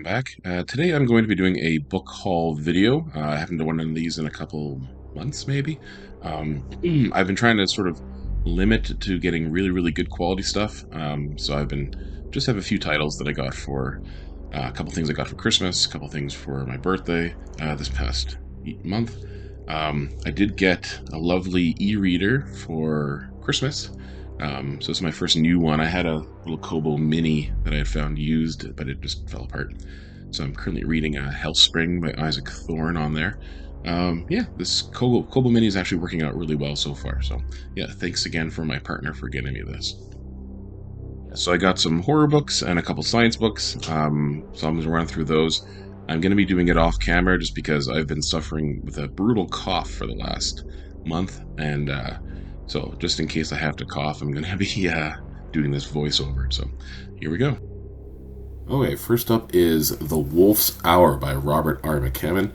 back. Today I'm going to be doing a book haul video. I haven't done one of these in a couple months, maybe. I've been trying to sort of limit to getting really, really good quality stuff. So I've been just have a few titles that I got for a couple things I got for Christmas, a couple things for my birthday this past month. I did get a lovely e-reader for Christmas. So it's my first new one. I had a little Kobo Mini that I had found used, but it just fell apart. So I'm currently reading Hellspring by Isaac Thorne on there. Yeah, this Kobo Mini is actually working out really well so far. So yeah, thanks again for my partner for getting me this. So I got some horror books and a couple science books. So I'm going to run through those. I'm going to be doing it off camera just because I've been suffering with a brutal cough for the last month, and so just in case I have to cough, I'm going to be doing this voiceover. So here we go. Okay, first up is The Wolf's Hour by Robert R. McCammon.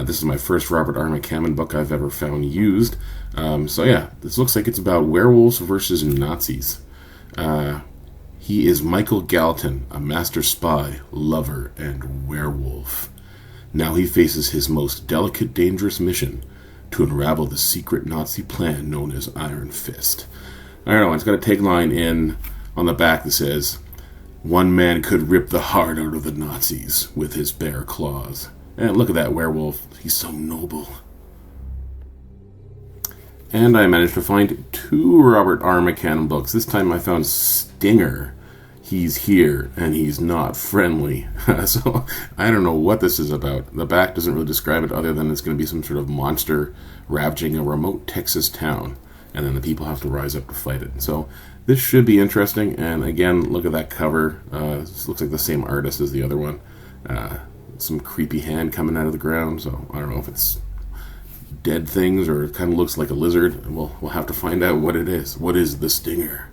This is my first Robert R. McCammon book I've ever found used. So yeah, this looks like it's about werewolves versus Nazis. He is Michael Gallatin, a master spy, lover, and werewolf. Now he faces his most delicate, dangerous mission to unravel the secret Nazi plan known as Iron Fist. I don't know, it's got a tagline in on the back that says, "One man could rip the heart out of the Nazis with his bare claws." And look at that werewolf, he's so noble. And I managed to find two Robert R. McCammon books. This time I found Stinger. He's here, and he's not friendly. So I don't know what this is about. The back doesn't really describe it other than it's going to be some sort of monster ravaging a remote Texas town, and then the people have to rise up to fight it. So this should be interesting, and again, look at that cover. This looks like the same artist as the other one. Some creepy hand coming out of the ground, so I don't know if it's dead things or it kind of looks like a lizard. We'll have to find out what it is. What is the Stinger?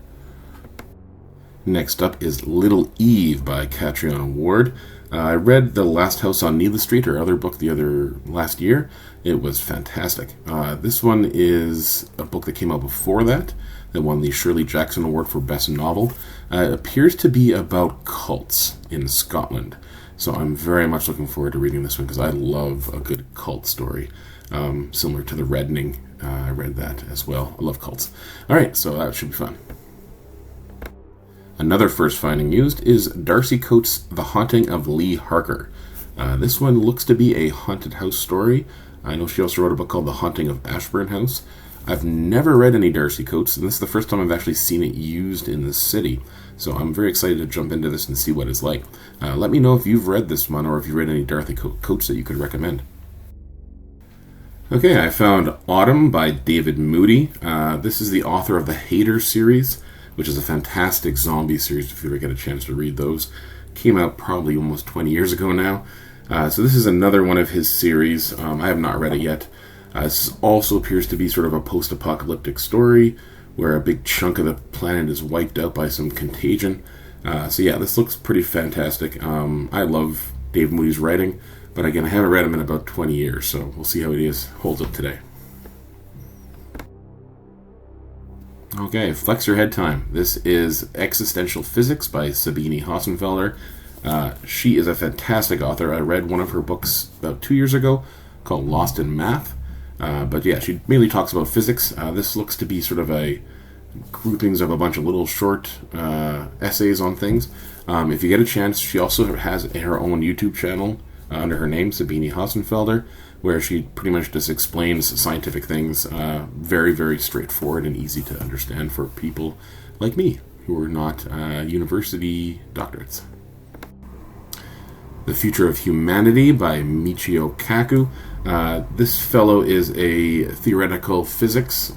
Next up is Little Eve by Catriona Ward. I read The Last House on Needless Street, her other book, last year. It was fantastic. This one is a book that came out before that won the Shirley Jackson Award for Best Novel. It appears to be about cults in Scotland. So I'm very much looking forward to reading this one because I love a good cult story. Similar to The Reddening. I read that as well. I love cults. Alright, so that should be fun. Another first finding used is Darcy Coates' The Haunting of Lee Harker. This one looks to be a haunted house story. I know she also wrote a book called The Haunting of Ashburn House. I've never read any Darcy Coates, and this is the first time I've actually seen it used in the city. So I'm very excited to jump into this and see what it's like. Let me know if you've read this one or if you've read any Darcy Coates that you could recommend. Okay, I found Autumn by David Moody. This is the author of the Hater series, which is a fantastic zombie series if you ever get a chance to read those. Came out probably almost 20 years ago now. So this is another one of his series. I have not read it yet. This also appears to be sort of a post-apocalyptic story where a big chunk of the planet is wiped out by some contagion. So yeah, this looks pretty fantastic. I love Dave Moody's writing, but again, I haven't read him in about 20 years, so we'll see how it holds up today. Okay, Flex Your Head time. This is Existential Physics by Sabine Hossenfelder. She is a fantastic author. I read one of her books about 2 years ago called Lost in Math. But yeah, she mainly talks about physics. This looks to be sort of a groupings of a bunch of little short essays on things. If you get a chance, she also has her own YouTube channel under her name, Sabine Hossenfelder, where she pretty much just explains scientific things very, very straightforward and easy to understand for people like me, who are not university doctorates. The Future of Humanity by Michio Kaku. This fellow is a theoretical physics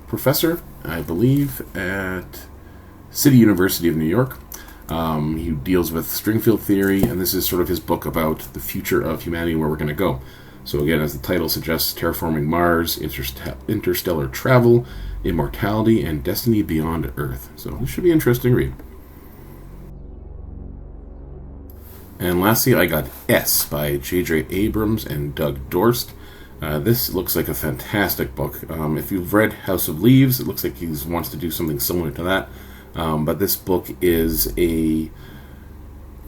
professor, I believe, at City University of New York. He deals with string field theory, and this is sort of his book about the future of humanity and where we're going to go. So again, as the title suggests, terraforming Mars, interstellar travel, immortality, and destiny beyond Earth. So this should be an interesting read. And lastly, I got S by J.J. Abrams and Doug Dorst. This looks like a fantastic book. If you've read House of Leaves, it looks like he wants to do something similar to that. But this book is a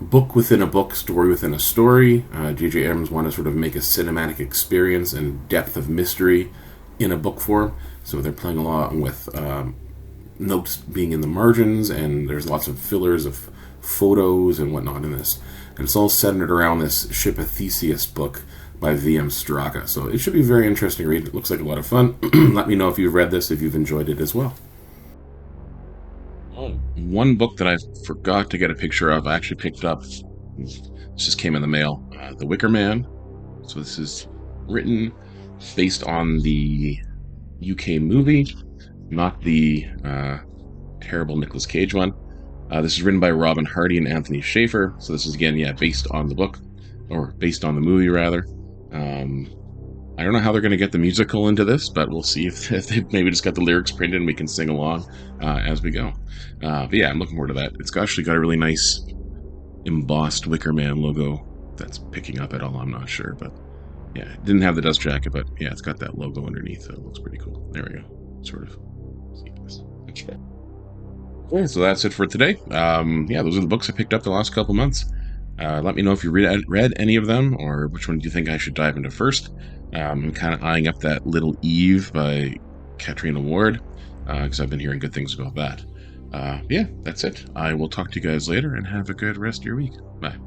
book within a book, story within a story. J.J. Abrams wanted to sort of make a cinematic experience and depth of mystery in a book form. So they're playing a lot with notes being in the margins, and there's lots of fillers of photos and whatnot in this. And it's all centered around this Ship of Theseus book by V.M. Straka. So it should be a very interesting read. It looks like a lot of fun. Let me know if you've read this, if you've enjoyed it as well. Oh, one book that I forgot to get a picture of, I actually picked up. This just came in the mail. The Wicker Man. So this is written based on the UK movie, not the terrible Nicolas Cage one. This is written by Robin Hardy and Anthony Schaefer. So this is, again, based on the book, or based on the movie, rather. I don't know how they're going to get the musical into this, but we'll see if they maybe just got the lyrics printed and we can sing along as we go. But yeah, I'm looking forward to that. It's actually got a really nice embossed Wicker Man logo that's picking up at all. I'm not sure, but yeah, it didn't have the dust jacket, but yeah, it's got that logo underneath, so it looks pretty cool. There we go. Sort of. Okay. Yeah, so that's it for today. Yeah, those are the books I picked up the last couple months. Let me know if you read any of them, or which one do you think I should dive into first. I'm kind of eyeing up that Little Eve by Katrina Ward, because I've been hearing good things about that. Yeah, that's it. I will talk to you guys later, and have a good rest of your week. Bye.